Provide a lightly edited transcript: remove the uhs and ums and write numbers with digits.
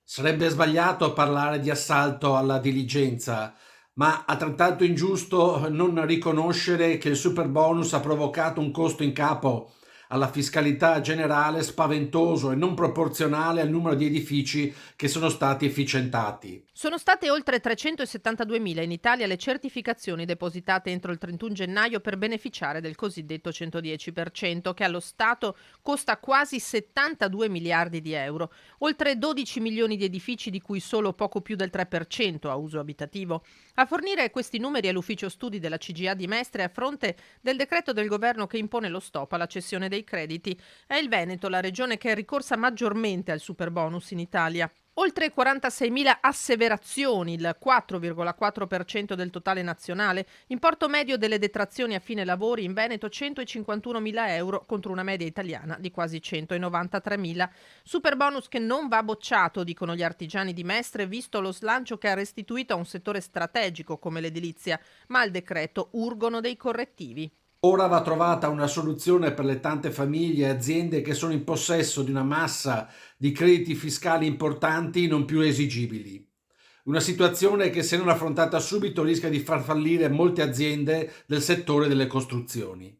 Sarebbe sbagliato parlare di assalto alla diligenza, ma altrettanto ingiusto non riconoscere che il superbonus ha provocato un costo in capo alla fiscalità generale spaventoso e non proporzionale al numero di edifici che sono stati efficientati. Sono state oltre 372.000 in Italia le certificazioni depositate entro il 31 gennaio per beneficiare del cosiddetto 110%, che allo Stato costa quasi 72 miliardi di euro, oltre 12 milioni di edifici di cui solo poco più del 3% a uso abitativo. A fornire questi numeri è l'ufficio studi della CGA di Mestre a fronte del decreto del governo che impone lo stop alla cessione dei crediti. È il Veneto la regione che è ricorsa maggiormente al superbonus in Italia. Oltre 46.000 asseverazioni, il 4,4% del totale nazionale, importo medio delle detrazioni a fine lavori in Veneto 151.000 euro contro una media italiana di quasi 193.000. Superbonus che non va bocciato, dicono gli artigiani di Mestre, visto lo slancio che ha restituito a un settore strategico come l'edilizia, ma al decreto urgono dei correttivi. Ora va trovata una soluzione per le tante famiglie e aziende che sono in possesso di una massa di crediti fiscali importanti non più esigibili. Una situazione che, se non affrontata subito, rischia di far fallire molte aziende del settore delle costruzioni.